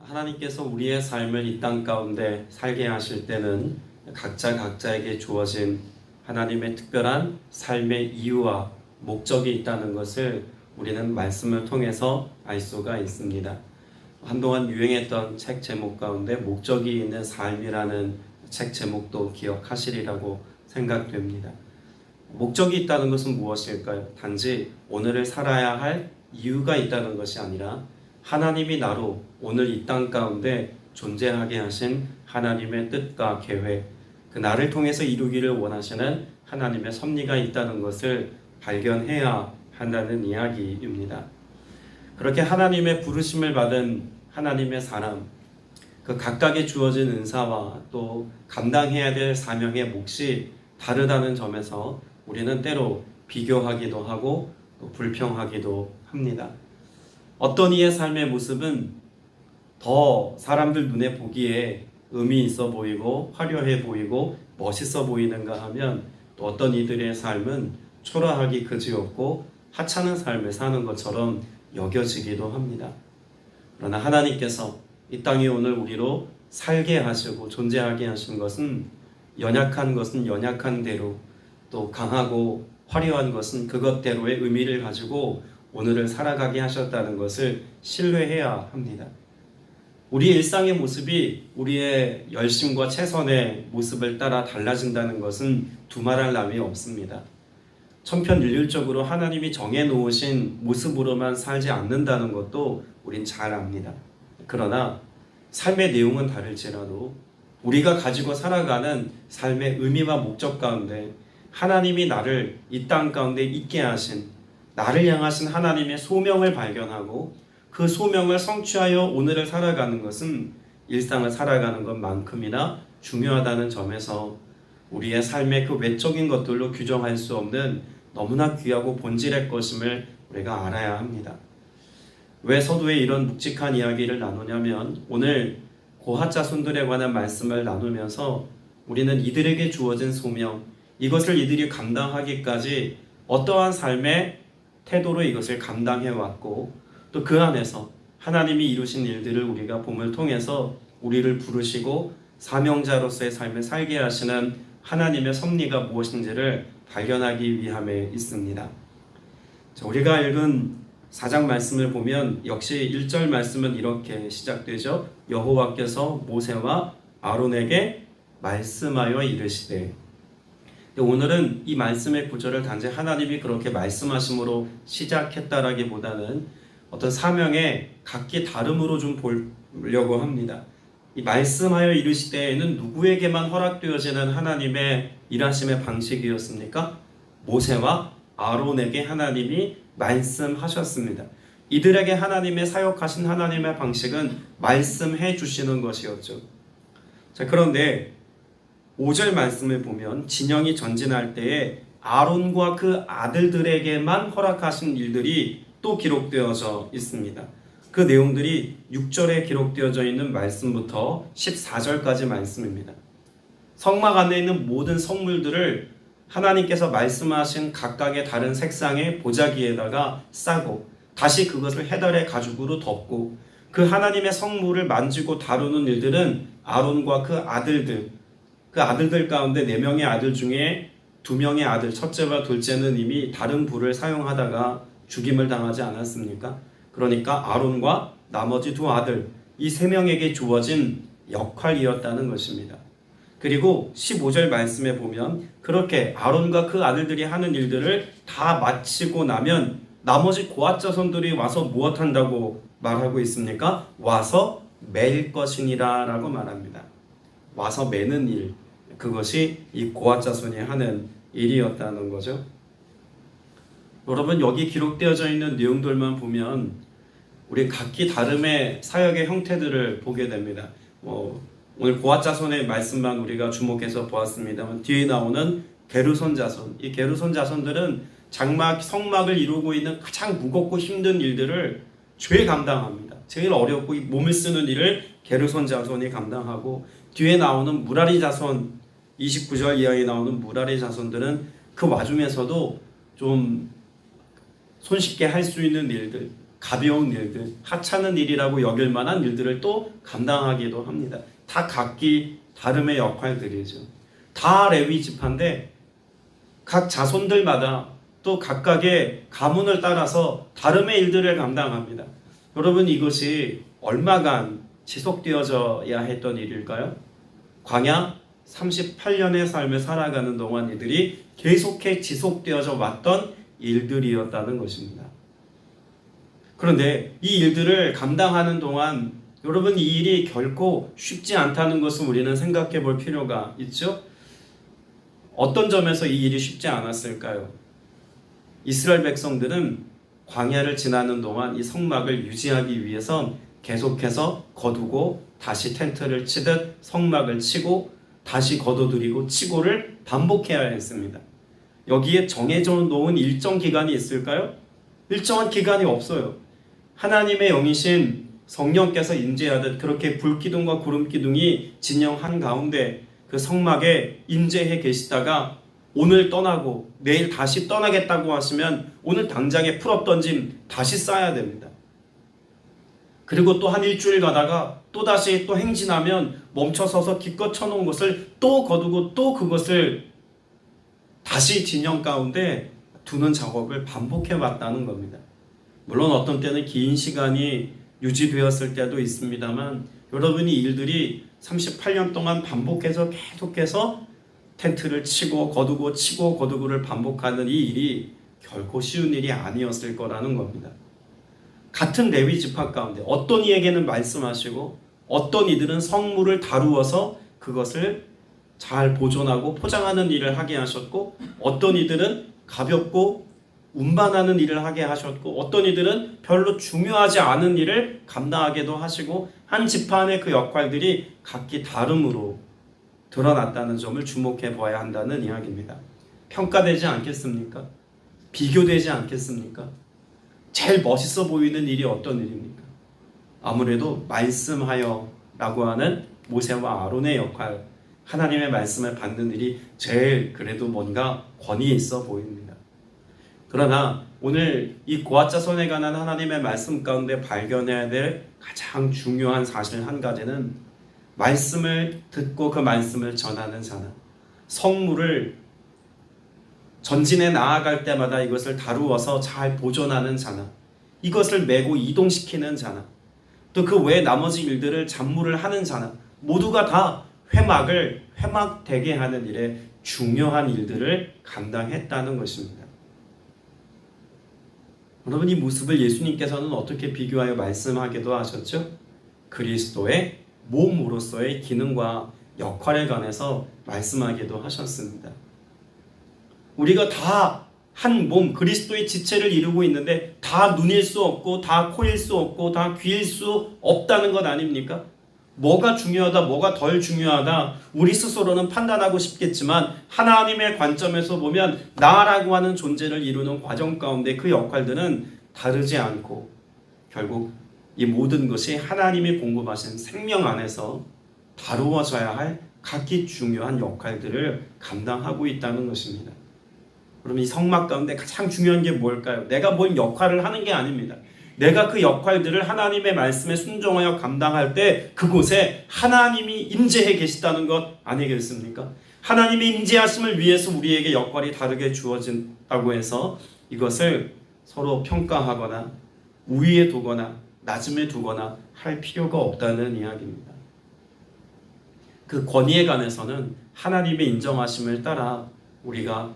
하나님께서 우리의 삶을 이 땅 가운데 살게 하실 때는 각자에게 주어진 하나님의 특별한 삶의 이유와 목적이 있다는 것을 우리는 말씀을 통해서 알 수가 있습니다. 한동안 유행했던 책 제목 가운데 목적이 있는 삶이라는 책 제목도 기억하시리라고 생각됩니다. 목적이 있다는 것은 무엇일까요? 단지 오늘을 살아야 할 이유가 있다는 것이 아니라 하나님이 나로 오늘 이 땅 가운데 존재하게 하신 하나님의 뜻과 계획, 그 나를 통해서 이루기를 원하시는 하나님의 섭리가 있다는 것을 발견해야 한다는 이야기입니다. 그렇게 하나님의 부르심을 받은 하나님의 사람, 그 각각의 주어진 은사와 또 감당해야 될 사명의 몫이 다르다는 점에서 우리는 때로 비교하기도 하고 또 불평하기도 합니다. 어떤 이의 삶의 모습은 더 사람들 눈에 보기에 의미 있어 보이고 화려해 보이고 멋있어 보이는가 하면 또 어떤 이들의 삶은 초라하기 그지없고 하찮은 삶을 사는 것처럼 여겨지기도 합니다. 그러나 하나님께서 이 땅에 오늘 우리로 살게 하시고 존재하게 하신 것은 연약한 대로 또 강하고 화려한 것은 그것대로의 의미를 가지고 오늘을 살아가게 하셨다는 것을 신뢰해야 합니다. 우리의 일상의 모습이 우리의 열심과 최선의 모습을 따라 달라진다는 것은 두말할 나위 없습니다. 천편일률적으로 하나님이 정해놓으신 모습으로만 살지 않는다는 것도 우린 잘 압니다. 그러나 삶의 내용은 다를지라도 우리가 가지고 살아가는 삶의 의미와 목적 가운데 하나님이 나를 이 땅 가운데 있게 하신 나를 향하신 하나님의 소명을 발견하고 그 소명을 성취하여 오늘을 살아가는 것은 일상을 살아가는 것만큼이나 중요하다는 점에서 우리의 삶의 그 외적인 것들로 규정할 수 없는 너무나 귀하고 본질의 것임을 우리가 알아야 합니다. 왜 서두에 이런 묵직한 이야기를 나누냐면 오늘 고핫 자손들에 관한 말씀을 나누면서 우리는 이들에게 주어진 소명, 이것을 이들이 감당하기까지 어떠한 삶의 태도로 이것을 감당해왔고 또 그 안에서 하나님이 이루신 일들을 우리가 봄을 통해서 우리를 부르시고 사명자로서의 삶을 살게 하시는 하나님의 섭리가 무엇인지를 발견하기 위함에 있습니다. 우리가 읽은 4장 말씀을 보면 역시 1절 말씀은 이렇게 시작되죠. 여호와께서 모세와 아론에게 말씀하여 이르시되. 오늘은 이 말씀의 구절을 단지 하나님이 그렇게 말씀하심으로 시작했다라기보다는 어떤 사명의 각기 다름으로 좀 보려고 합니다. 이 말씀하여 이르시되에는 누구에게만 허락되어지는 하나님의 일하심의 방식이었습니까? 모세와 아론에게 하나님이 말씀하셨습니다. 이들에게 하나님의 사역하신 하나님의 방식은 말씀해 주시는 것이었죠. 자, 그런데 5절 말씀을 보면 진영이 전진할 때에 아론과 그 아들들에게만 허락하신 일들이 또 기록되어져 있습니다. 그 내용들이 6절에 기록되어져 있는 말씀부터 14절까지 말씀입니다. 성막 안에 있는 모든 성물들을 하나님께서 말씀하신 각각의 다른 색상의 보자기에다가 싸고 다시 그것을 해달의 가죽으로 덮고 그 하나님의 성물을 만지고 다루는 일들은 아론과 그 아들들 가운데 4명의 아들 중에 2명의 아들, 첫째와 둘째는 이미 다른 불을 사용하다가 죽임을 당하지 않았습니까? 그러니까 아론과 나머지 2 아들, 이 3명에게 주어진 역할이었다는 것입니다. 그리고 15절 말씀에 보면 그렇게 아론과 그 아들들이 하는 일들을 다 마치고 나면 나머지 고핫 자손들이 와서 무엇한다고 말하고 있습니까? 와서 맬 것이니라 라고 말합니다. 와서 매는 일, 그것이 이 고핫 자손이 하는 일이었다는 거죠. 여러분, 여기 기록되어져 있는 내용들만 보면 우리 각기 다름의 사역의 형태들을 보게 됩니다. 오늘 고핫 자손의 말씀만 우리가 주목해서 보았습니다만 뒤에 나오는 게르손 자손, 이 게르손 자손들은 성막을 이루고 있는 가장 무겁고 힘든 일들을 죄 감당합니다. 제일 어렵고 몸을 쓰는 일을 게르손 자손이 감당하고 뒤에 나오는 무라리 자손, 29절 이하에 나오는 무라리 자손들은 그 와중에서도 좀 손쉽게 할 수 있는 일들, 가벼운 일들, 하찮은 일이라고 여길 만한 일들을 또 감당하기도 합니다. 다 각기 다름의 역할들이죠. 다 레위 지파인데 각 자손들마다 또 각각의 가문을 따라서 다름의 일들을 감당합니다. 여러분, 이것이 얼마간 지속되어져야 했던 일일까요? 광야 38년의 삶을 살아가는 동안 이들이 계속해 지속되어져 왔던 일들이었다는 것입니다. 그런데 이 일들을 감당하는 동안 여러분, 이 일이 결코 쉽지 않다는 것을 우리는 생각해 볼 필요가 있죠. 어떤 점에서 이 일이 쉽지 않았을까요? 이스라엘 백성들은 광야를 지나는 동안 이 성막을 유지하기 위해서 계속해서 거두고 다시 텐트를 치듯 성막을 치고 다시 거둬들이고 치고를 반복해야 했습니다. 여기에 정해져 놓은 일정 기간이 있을까요? 일정한 기간이 없어요. 하나님의 영이신 성령께서 임재하듯 그렇게 불기둥과 구름기둥이 진영한 가운데 그 성막에 임재해 계시다가 오늘 떠나고 내일 다시 떠나겠다고 하시면 오늘 당장에 풀업 짐 다시 싸야 됩니다. 그리고 또 한 일주일 가다가 또다시 또 행진하면 멈춰서서 기껏 쳐놓은 것을 또 거두고 또 그것을 다시 진영 가운데 두는 작업을 반복해 왔다는 겁니다. 물론 어떤 때는 긴 시간이 유지되었을 때도 있습니다만 여러분이 일들이 38년 동안 반복해서 계속해서 텐트를 치고 거두고 치고 거두고를 반복하는 이 일이 결코 쉬운 일이 아니었을 거라는 겁니다. 같은 레위 지파 가운데 어떤 이에게는 말씀하시고 어떤 이들은 성물을 다루어서 그것을 잘 보존하고 포장하는 일을 하게 하셨고 어떤 이들은 가볍고 운반하는 일을 하게 하셨고 어떤 이들은 별로 중요하지 않은 일을 감당하게도 하시고 한 집안의 그 역할들이 각기 다름으로 드러났다는 점을 주목해 봐야 한다는 이야기입니다. 평가되지 않겠습니까? 비교되지 않겠습니까? 제일 멋있어 보이는 일이 어떤 일입니까? 아무래도 말씀하여 라고 하는 모세와 아론의 역할, 하나님의 말씀을 받는 일이 제일 그래도 뭔가 권위 있어 보입니다. 그러나 오늘 이 고아자손에 관한 하나님의 말씀 가운데 발견해야 될 가장 중요한 사실 한 가지는 말씀을 듣고 그 말씀을 전하는 자나 성물을 전진해 나아갈 때마다 이것을 다루어서 잘 보존하는 자나 이것을 메고 이동시키는 자나 또 그 외 나머지 일들을 잡무를 하는 자나 모두가 다 회막을 회막되게 하는 일에 중요한 일들을 감당했다는 것입니다. 여러분, 이 모습을 예수님께서는 어떻게 비교하여 말씀하기도 하셨죠? 그리스도의 몸으로서의 기능과 역할에 관해서 말씀하기도 하셨습니다. 우리가 다 한 몸 그리스도의 지체를 이루고 있는데 다 눈일 수 없고 다 코일 수 없고 다 귀일 수 없다는 것 아닙니까? 뭐가 중요하다 뭐가 덜 중요하다 우리 스스로는 판단하고 싶겠지만 하나님의 관점에서 보면 나라고 하는 존재를 이루는 과정 가운데 그 역할들은 다르지 않고 결국 이 모든 것이 하나님이 공급하신 생명 안에서 다루어져야 할 각기 중요한 역할들을 감당하고 있다는 것입니다. 그럼 이 성막 가운데 가장 중요한 게 뭘까요? 내가 뭔 역할을 하는 게 아닙니다. 내가 그 역할들을 하나님의 말씀에 순종하여 감당할 때 그곳에 하나님이 임재해 계시다는 것 아니겠습니까? 하나님의 임재하심을 위해서 우리에게 역할이 다르게 주어진다고 해서 이것을 서로 평가하거나 우위에 두거나 낮음에 두거나 할 필요가 없다는 이야기입니다. 그 권위에 관해서는 하나님의 인정하심을 따라 우리가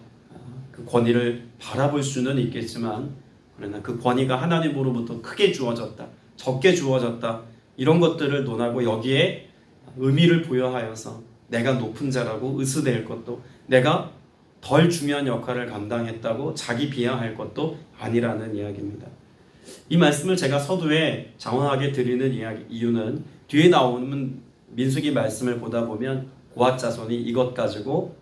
그 권위를 바라볼 수는 있겠지만 그러나 그 권위가 하나님으로부터 크게 주어졌다, 적게 주어졌다 이런 것들을 논하고 여기에 의미를 부여하여서 내가 높은 자라고 의스될 것도 내가 덜 중요한 역할을 감당했다고 자기 비하할 것도 아니라는 이야기입니다. 이 말씀을 제가 서두에 장황하게 드리는 이유는 뒤에 나오는 민수기 말씀을 보다 보면 고앗 자손이 이것 가지고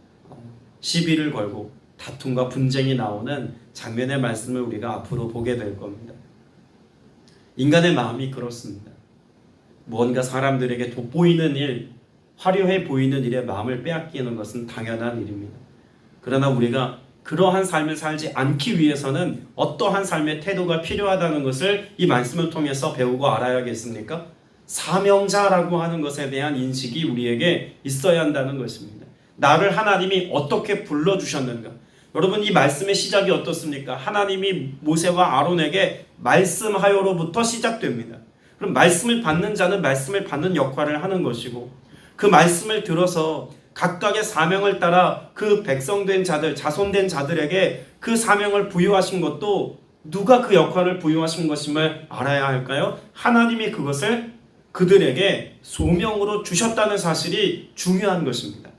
시비를 걸고 다툼과 분쟁이 나오는 장면의 말씀을 우리가 앞으로 보게 될 겁니다. 인간의 마음이 그렇습니다. 무언가 사람들에게 돋보이는 일, 화려해 보이는 일에 마음을 빼앗기는 것은 당연한 일입니다. 그러나 우리가 그러한 삶을 살지 않기 위해서는 어떠한 삶의 태도가 필요하다는 것을 이 말씀을 통해서 배우고 알아야겠습니까? 사명자라고 하는 것에 대한 인식이 우리에게 있어야 한다는 것입니다. 나를 하나님이 어떻게 불러주셨는가? 여러분, 이 말씀의 시작이 어떻습니까? 하나님이 모세와 아론에게 말씀하여로부터 시작됩니다. 그럼 말씀을 받는 자는 말씀을 받는 역할을 하는 것이고, 그 말씀을 들어서 각각의 사명을 따라 그 백성된 자들, 자손된 자들에게 그 사명을 부여하신 것도 누가 그 역할을 부여하신 것임을 알아야 할까요? 하나님이 그것을 그들에게 소명으로 주셨다는 사실이 중요한 것입니다.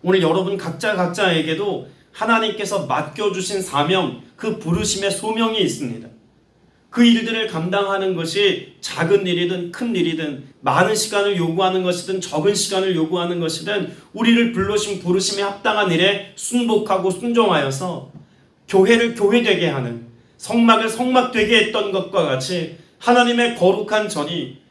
오늘 여러분 각자에게도 하나님께서 맡겨주신 사명, 그 부르심의 소명이 있습니다. 그 일들을 감당하는 것이 작은 일이든 큰 일이든, 많은 시간을 요구하는 것이든 적은 시간을 요구하는 것이든, 우리를 불러신 부르심에 합당한 일에 순복하고 순종하여서 교회를 교회되게 하는, 성막을 성막되게 했던 것과 같이 하나님의 거룩한 전이,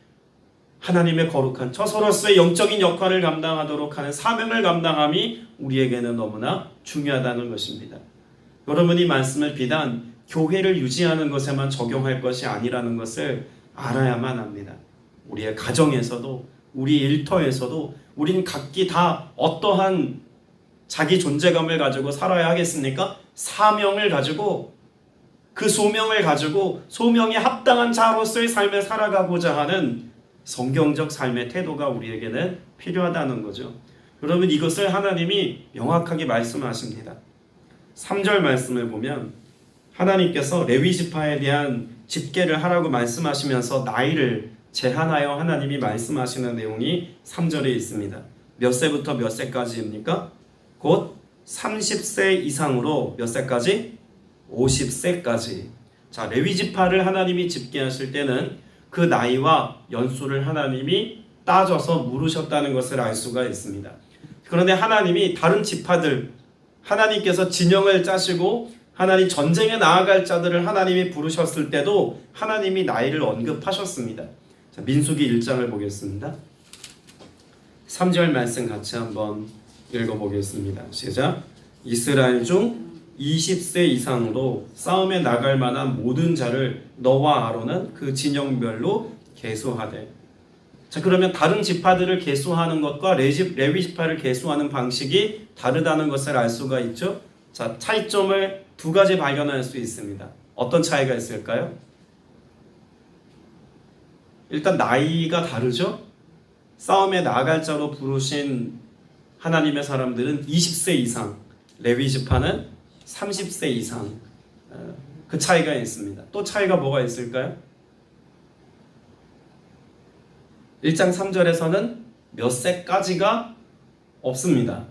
하나님의 거룩한 저서로서의 영적인 역할을 감당하도록 하는 사명을 감당함이 우리에게는 너무나 중요하다는 것입니다. 여러분, 이 말씀을 비단 교회를 유지하는 것에만 적용할 것이 아니라는 것을 알아야만 합니다. 우리의 가정에서도, 우리 일터에서도 우린 각기 다 어떠한 자기 존재감을 가지고 살아야 하겠습니까? 사명을 가지고, 그 소명을 가지고 소명에 합당한 자로서의 삶을 살아가고자 하는 성경적 삶의 태도가 우리에게는 필요하다는 거죠. 여러분, 이것을 하나님이 명확하게 말씀하십니다. 3절 말씀을 보면 하나님께서 레위 지파에 대한 집계를 하라고 말씀하시면서 나이를 제한하여 하나님이 말씀하시는 내용이 3절에 있습니다. 몇 세부터 몇 세까지입니까? 곧 30세 이상으로 몇 세까지? 50세까지. 자, 레위 지파를 하나님이 집계하실 때는 그 나이와 연수를 하나님이 따져서 물으셨다는 것을 알 수가 있습니다. 그런데 하나님이 다른 지파들, 하나님께서 진영을 짜시고 하나님 전쟁에 나아갈 자들을 하나님이 부르셨을 때도 하나님이 나이를 언급하셨습니다. 자, 민수기 1장을 보겠습니다. 3절 말씀 같이 한번 읽어보겠습니다. 시작. 이스라엘 중 20세 이상으로 싸움에 나갈 만한 모든 자를 너와 아론은 그 진영별로 계수하되. 자, 그러면 다른 지파들을 계수하는 것과 레위 지파를 계수하는 방식이 다르다는 것을 알 수가 있죠. 자, 차이점을 두 가지 발견할 수 있습니다. 어떤 차이가 있을까요? 일단 나이가 다르죠. 싸움에 나갈 자로 부르신 하나님의 사람들은 20세 이상, 레위 지파는 30세 이상, 그 차이가 있습니다. 또 차이가 뭐가 있을까요? 1장 3절에서는 몇 세까지가 없습니다.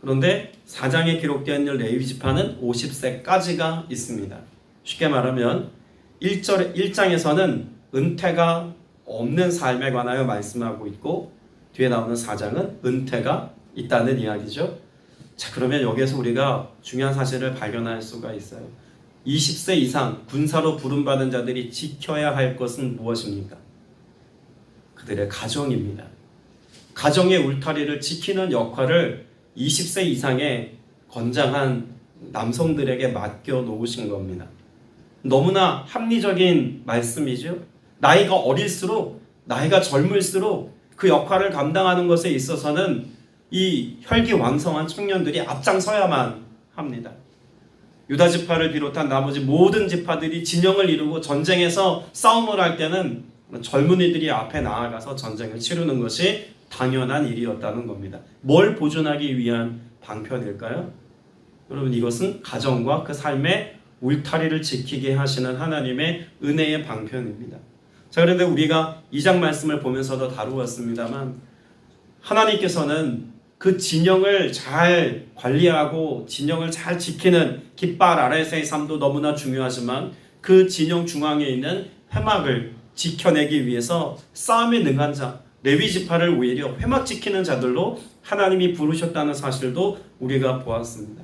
그런데 4장에 기록되어 있는 레위 지파는 50세까지가 있습니다. 쉽게 말하면 1장에서는 은퇴가 없는 삶에 관하여 말씀하고 있고, 뒤에 나오는 4장은 은퇴가 있다는 이야기죠. 자, 그러면 여기에서 우리가 중요한 사실을 발견할 수가 있어요. 20세 이상 군사로 부름받은 자들이 지켜야 할 것은 무엇입니까? 그들의 가정입니다. 가정의 울타리를 지키는 역할을 20세 이상의 건장한 남성들에게 맡겨 놓으신 겁니다. 너무나 합리적인 말씀이죠. 나이가 어릴수록, 나이가 젊을수록 그 역할을 감당하는 것에 있어서는 이 혈기왕성한 청년들이 앞장서야만 합니다. 유다 지파를 비롯한 나머지 모든 지파들이 진영을 이루고 전쟁에서 싸움을 할 때는 젊은이들이 앞에 나아가서 전쟁을 치르는 것이 당연한 일이었다는 겁니다. 뭘 보존하기 위한 방편일까요? 여러분, 이것은 가정과 그 삶의 울타리를 지키게 하시는 하나님의 은혜의 방편입니다. 자, 그런데 우리가 2장 말씀을 보면서도 다루었습니다만, 하나님께서는 그 진영을 잘 관리하고 진영을 잘 지키는 깃발 아래서의 삶도 너무나 중요하지만, 그 진영 중앙에 있는 회막을 지켜내기 위해서 싸움에 능한 자, 레위 지파를 오히려 회막 지키는 자들로 하나님이 부르셨다는 사실도 우리가 보았습니다.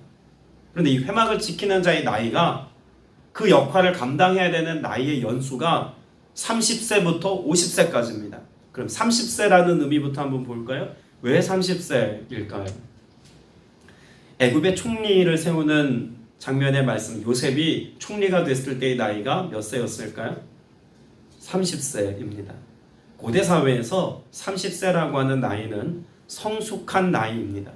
그런데 이 회막을 지키는 자의 나이가, 그 역할을 감당해야 되는 나이의 연수가 30세부터 50세까지입니다. 그럼 30세라는 의미부터 한번 볼까요? 왜 30세일까요? 애굽의 총리를 세우는 장면의 말씀, 요셉이 총리가 됐을 때의 나이가 몇 세였을까요? 30세입니다. 고대 사회에서 30세라고 하는 나이는 성숙한 나이입니다.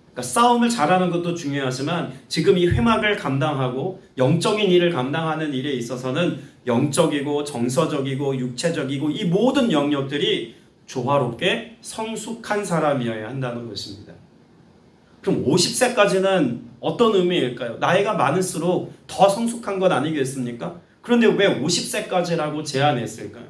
그러니까 싸움을 잘하는 것도 중요하지만 지금 이 회막을 감당하고 영적인 일을 감당하는 일에 있어서는 영적이고 정서적이고 육체적이고 이 모든 영역들이 조화롭게 성숙한 사람이어야 한다는 것입니다. 그럼 50세까지는 어떤 의미일까요? 나이가 많을수록 더 성숙한 것 아니겠습니까? 그런데 왜 50세까지라고 제한했을까요?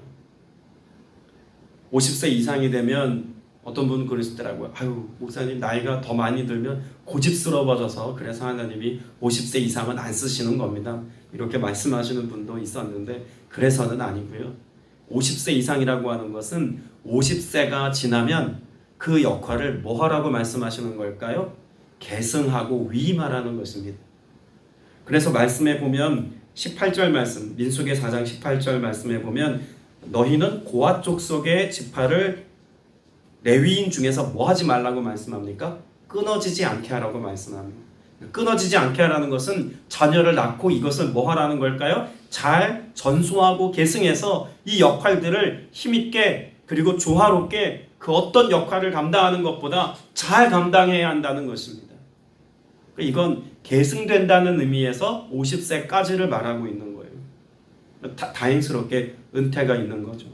50세 이상이 되면 어떤 분은 그러시더라고요. 아유, 목사님 나이가 더 많이 들면 고집스러워져서 그래서 하나님이 50세 이상은 안 쓰시는 겁니다. 이렇게 말씀하시는 분도 있었는데 그래서는 아니고요. 50세 이상이라고 하는 것은 50세가 지나면 그 역할을 뭐 하라고 말씀하시는 걸까요? 계승하고 위임하라는 것입니다. 그래서 말씀에 보면 18절 말씀, 민수기 4장 18절 말씀에 보면 너희는 고앗 족속의 지파를 레위인 중에서 뭐 하지 말라고 말씀합니까? 끊어지지 않게 하라고 말씀합니다. 끊어지지 않게 하라는 것은 자녀를 낳고 이것을 뭐 하라는 걸까요? 잘 전수하고 계승해서 이 역할들을 힘있게 그리고 조화롭게 그 어떤 역할을 감당하는 것보다 잘 감당해야 한다는 것입니다. 이건 계승된다는 의미에서 50세까지를 말하고 있는 거예요. 다행스럽게 은퇴가 있는 거죠.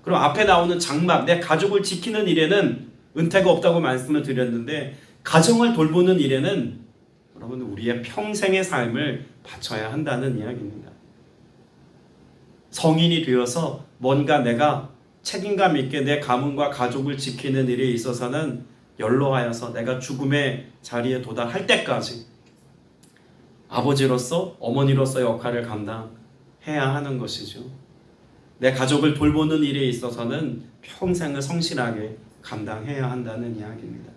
그럼 앞에 나오는 장막, 내 가족을 지키는 일에는 은퇴가 없다고 말씀을 드렸는데 가정을 돌보는 일에는 여러분 우리의 평생의 삶을 바쳐야 한다는 이야기입니다. 성인이 되어서 뭔가 내가 책임감 있게 내 가문과 가족을 지키는 일에 있어서는 연로하여서 내가 죽음의 자리에 도달할 때까지 아버지로서 어머니로서의 역할을 감당해야 하는 것이죠. 내 가족을 돌보는 일에 있어서는 평생을 성실하게 감당해야 한다는 이야기입니다.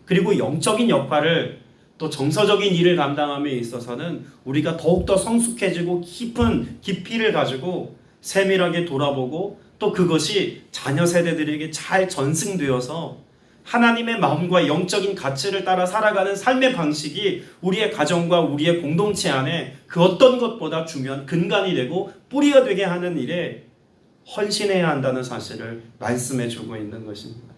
그리고 영적인 역할을 또 정서적인 일을 감당함에 있어서는 우리가 더욱더 성숙해지고 깊은 깊이를 가지고 세밀하게 돌아보고 또 그것이 자녀 세대들에게 잘 전승되어서 하나님의 마음과 영적인 가치를 따라 살아가는 삶의 방식이 우리의 가정과 우리의 공동체 안에 그 어떤 것보다 중요한 근간이 되고 뿌리가 되게 하는 일에 헌신해야 한다는 사실을 말씀해 주고 있는 것입니다.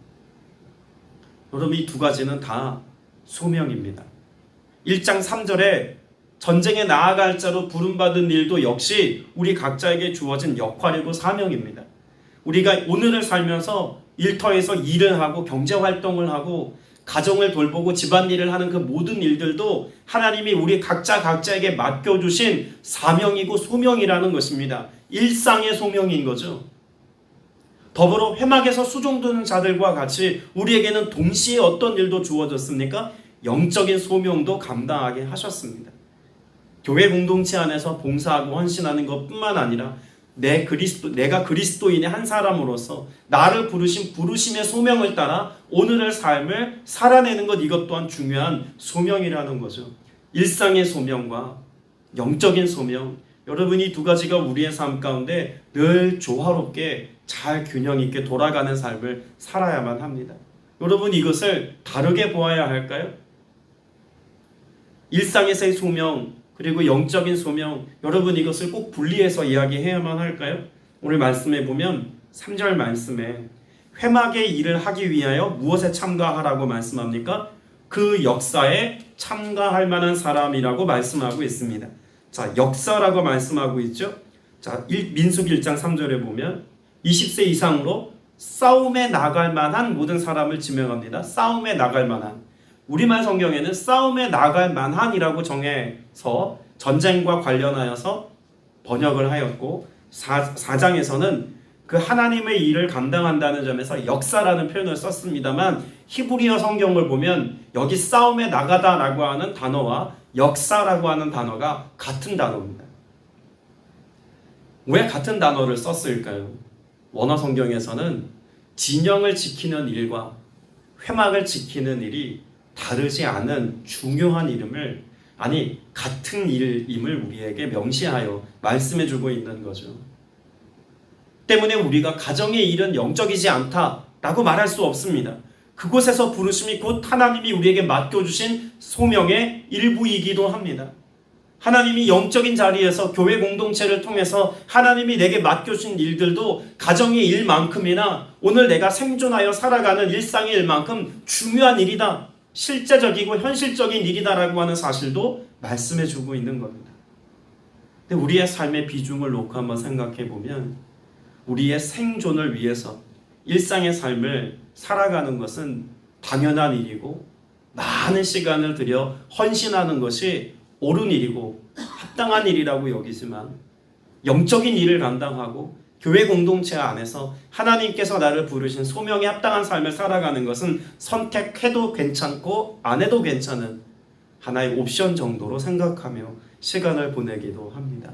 여러분 이 두 가지는 다 소명입니다. 1장 3절에 전쟁에 나아갈 자로 부름받은 일도 역시 우리 각자에게 주어진 역할이고 사명입니다. 우리가 오늘을 살면서 일터에서 일을 하고 경제활동을 하고 가정을 돌보고 집안일을 하는 그 모든 일들도 하나님이 우리 각자에게 맡겨주신 사명이고 소명이라는 것입니다. 일상의 소명인 거죠. 더불어 회막에서 수종드는 자들과 같이 우리에게는 동시에 어떤 일도 주어졌습니까? 영적인 소명도 감당하게 하셨습니다. 교회 공동체 안에서 봉사하고 헌신하는 것뿐만 아니라 내가 그리스도인의 한 사람으로서 나를 부르신 부르심의 소명을 따라 오늘의 삶을 살아내는 것, 이것 또한 중요한 소명이라는 거죠. 일상의 소명과 영적인 소명, 여러분이 두 가지가 우리의 삶 가운데 늘 조화롭게 잘 균형 있게 돌아가는 삶을 살아야만 합니다. 여러분 이것을 다르게 보아야 할까요? 일상에서의 소명 그리고 영적인 소명, 여러분 이것을 꼭 분리해서 이야기해야만 할까요? 오늘 말씀에 보면 3절 말씀에 회막의 일을 하기 위하여 무엇에 참가하라고 말씀합니까? 그 역사에 참가할 만한 사람이라고 말씀하고 있습니다. 자, 역사라고 말씀하고 있죠. 자, 민수기 1장 3절에 보면 20세 이상으로 싸움에 나갈 만한 모든 사람을 지명합니다. 싸움에 나갈 만한. 우리말 성경에는 싸움에 나갈 만한이라고 정해서 전쟁과 관련하여서 번역을 하였고 4장에서는 그 하나님의 일을 감당한다는 점에서 역사라는 표현을 썼습니다만 히브리어 성경을 보면 여기 싸움에 나가다라고 하는 단어와 역사라고 하는 단어가 같은 단어입니다. 왜 같은 단어를 썼을까요? 원어 성경에서는 진영을 지키는 일과 회막을 지키는 일이 다르지 않은 중요한 이름을, 아니 같은 일임을 우리에게 명시하여 말씀해주고 있는 거죠. 때문에 우리가 가정의 일은 영적이지 않다라고 말할 수 없습니다. 그곳에서 부르심이 곧 하나님이 우리에게 맡겨주신 소명의 일부이기도 합니다. 하나님이 영적인 자리에서 교회 공동체를 통해서 하나님이 내게 맡겨주신 일들도 가정의 일만큼이나 오늘 내가 생존하여 살아가는 일상의 일만큼 중요한 일이다. 실제적이고 현실적인 일이다라고 하는 사실도 말씀해주고 있는 겁니다. 근데 우리의 삶의 비중을 놓고 한번 생각해 보면 우리의 생존을 위해서 일상의 삶을 살아가는 것은 당연한 일이고 많은 시간을 들여 헌신하는 것이 옳은 일이고 합당한 일이라고 여기지만 영적인 일을 감당하고 교회 공동체 안에서 하나님께서 나를 부르신 소명에 합당한 삶을 살아가는 것은 선택해도 괜찮고 안 해도 괜찮은 하나의 옵션 정도로 생각하며 시간을 보내기도 합니다.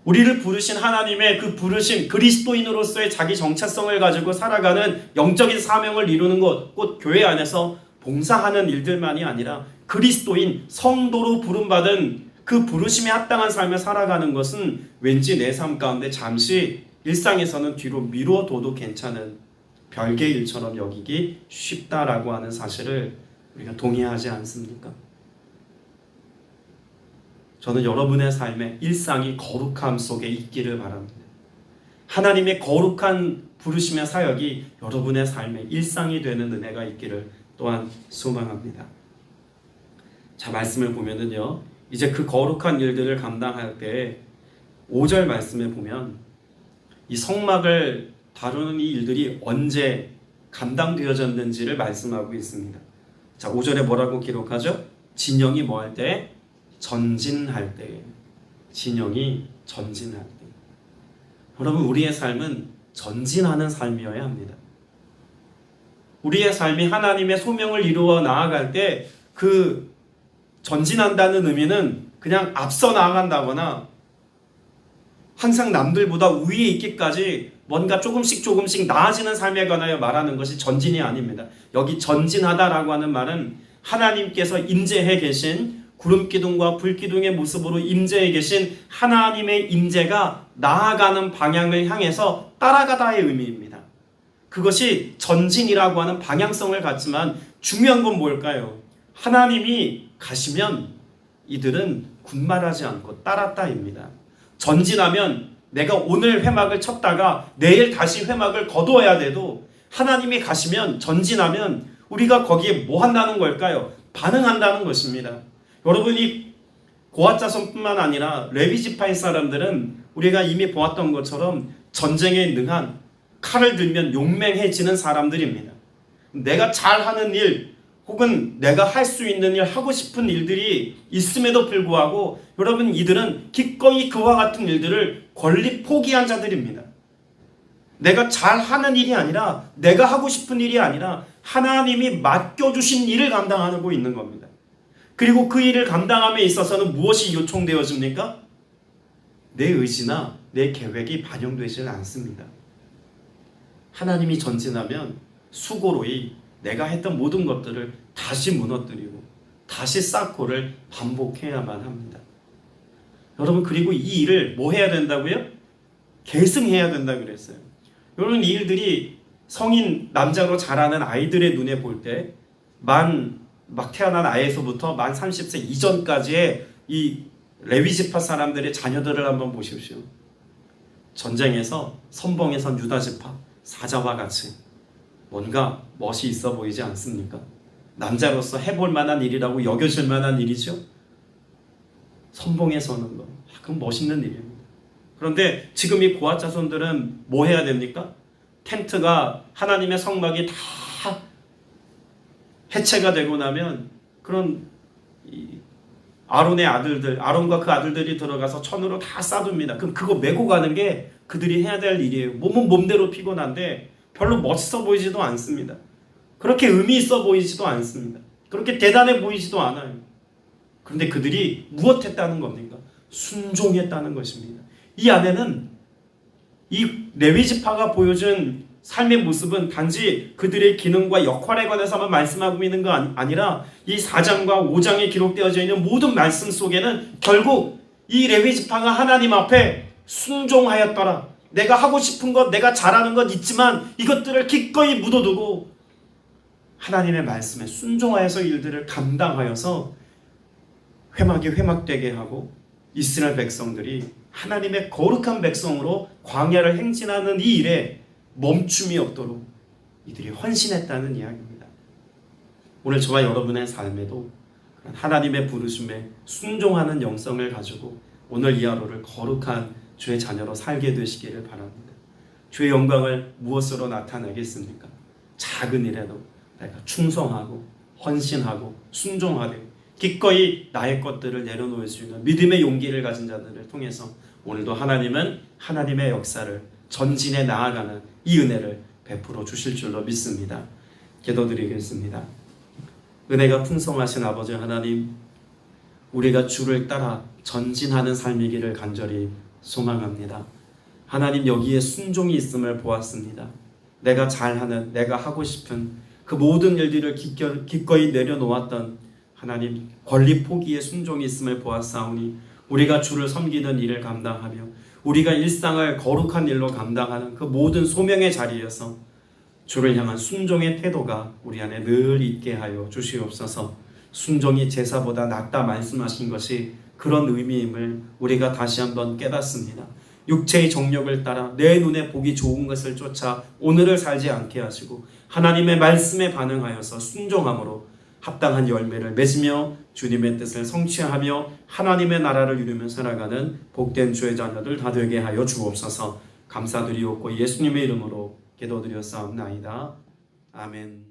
우리를 부르신 하나님의 그 부르심, 그리스도인으로서의 자기 정체성을 가지고 살아가는 영적인 사명을 이루는 것, 곧 교회 안에서 봉사하는 일들만이 아니라 그리스도인 성도로 부름받은 그 부르심에 합당한 삶을 살아가는 것은 왠지 내 삶 가운데 잠시 일상에서는 뒤로 미뤄둬도 괜찮은 별개의 일처럼 여기기 쉽다라고 하는 사실을 우리가 동의하지 않습니까? 저는 여러분의 삶의 일상이 거룩함 속에 있기를 바랍니다. 하나님의 거룩한 부르심의 사역이 여러분의 삶의 일상이 되는 은혜가 있기를 또한 소망합니다. 자, 말씀을 보면은요, 이제 그 거룩한 일들을 감당할 때 5절 말씀에 보면 이 성막을 다루는 이 일들이 언제 감당되어졌는지를 말씀하고 있습니다. 자, 5절에 뭐라고 기록하죠? 진영이 뭐 할 때? 전진할 때. 진영이 전진할 때. 여러분, 우리의 삶은 전진하는 삶이어야 합니다. 우리의 삶이 하나님의 소명을 이루어 나아갈 때 그 전진한다는 의미는 그냥 앞서 나아간다거나 항상 남들보다 위에 있기까지 뭔가 조금씩 나아지는 삶에 관하여 말하는 것이 전진이 아닙니다. 여기 전진하다라고 하는 말은 하나님께서 임재해 계신 구름기둥과 불기둥의 모습으로 임재해 계신 하나님의 임재가 나아가는 방향을 향해서 따라가다의 의미입니다. 그것이 전진이라고 하는 방향성을 갖지만 중요한 건 뭘까요? 하나님이 가시면 이들은 군말하지 않고 따랐다입니다. 전진하면 내가 오늘 회막을 쳤다가 내일 다시 회막을 거두어야 돼도 하나님이 가시면 전진하면 우리가 거기에 뭐 한다는 걸까요? 반응한다는 것입니다. 여러분이 고핫자손뿐만 아니라 레위지파의 사람들은 우리가 이미 보았던 것처럼 전쟁에 능한 칼을 들면 용맹해지는 사람들입니다. 내가 잘하는 일 혹은 내가 할 수 있는 일, 하고 싶은 일들이 있음에도 불구하고 여러분 이들은 기꺼이 그와 같은 일들을 권리 포기한 자들입니다. 내가 잘하는 일이 아니라 내가 하고 싶은 일이 아니라 하나님이 맡겨주신 일을 감당하고 있는 겁니다. 그리고 그 일을 감당함에 있어서는 무엇이 요청되어집니까? 내 의지나 내 계획이 반영되지 않습니다. 하나님이 전진하면 수고로이 내가 했던 모든 것들을 다시 무너뜨리고 다시 쌓고를 반복해야만 합니다. 여러분, 그리고 이 일을 뭐 해야 된다고요? 계승해야 된다고 그랬어요. 여러분, 이 일들이 성인 남자로 자라는 아이들의 눈에 볼 때 막 태어난 아이에서부터 만 30세 이전까지의 이 레위지파 사람들의 자녀들을 한번 보십시오. 전쟁에서 선봉에 선 유다지파 사자와 같이 뭔가 멋이 있어 보이지 않습니까? 남자로서 해볼 만한 일이라고 여겨질 만한 일이죠. 선봉에 서는 거, 그건 멋있는 일입니다. 그런데 지금 이 고핫 자손들은 뭐 해야 됩니까? 텐트가 하나님의 성막이 다 해체가 되고 나면 그런 아론의 아들들, 아론과 그 아들들이 들어가서 천으로 다 싸둡니다. 그럼 그거 메고 가는 게 그들이 해야 될 일이에요. 몸은 몸대로 피곤한데 별로 멋있어 보이지도 않습니다. 그렇게 의미 있어 보이지도 않습니다. 그렇게 대단해 보이지도 않아요. 그런데 그들이 무엇했다는 겁니까? 순종했다는 것입니다. 이 안에는 이 레위지파가 보여준 삶의 모습은 단지 그들의 기능과 역할에 관해서만 말씀하고 있는 거 아니라 이 4장과 5장에 기록되어져 있는 모든 말씀 속에는 결국 이 레위지파가 하나님 앞에 순종하였더라. 내가 하고 싶은 것, 내가 잘하는 것 있지만 이것들을 기꺼이 묻어두고 하나님의 말씀에 순종하여서 일들을 감당하여서 회막이 회막되게 하고 이스라엘 백성들이 하나님의 거룩한 백성으로 광야를 행진하는 이 일에 멈춤이 없도록 이들이 헌신했다는 이야기입니다. 오늘 저와 여러분의 삶에도 하나님의 부르심에 순종하는 영성을 가지고 오늘 이 하루를 거룩한 주의 자녀로 살게 되시기를 바랍니다. 주의 영광을 무엇으로 나타내겠습니까? 작은 일에도 내가 충성하고 헌신하고 순종하되 기꺼이 나의 것들을 내려놓을 수 있는 믿음의 용기를 가진 자들을 통해서 오늘도 하나님은 하나님의 역사를 전진해 나아가는 이 은혜를 베풀어 주실 줄로 믿습니다. 기도드리겠습니다. 은혜가 풍성하신 아버지 하나님, 우리가 주를 따라 전진하는 삶이기를 간절히 소망합니다. 하나님, 여기에 순종이 있음을 보았습니다. 내가 잘하는, 내가 하고 싶은 그 모든 일들을 기꺼이 내려놓았던 하나님 권리 포기의 순종이 있음을 보았사오니 우리가 주를 섬기는 일을 감당하며 우리가 일상을 거룩한 일로 감당하는 그 모든 소명의 자리에서 주를 향한 순종의 태도가 우리 안에 늘 있게 하여 주시옵소서. 순종이 제사보다 낫다 말씀하신 것이 그런 의미임을 우리가 다시 한번 깨닫습니다. 육체의 정욕을 따라 내 눈에 보기 좋은 것을 쫓아 오늘을 살지 않게 하시고 하나님의 말씀에 반응하여서 순종함으로 합당한 열매를 맺으며 주님의 뜻을 성취하며 하나님의 나라를 이루며 살아가는 복된 주의 자녀들 다 되게 하여 주옵소서. 감사드리옵고 예수님의 이름으로 기도드렸사옵나이다. 아멘.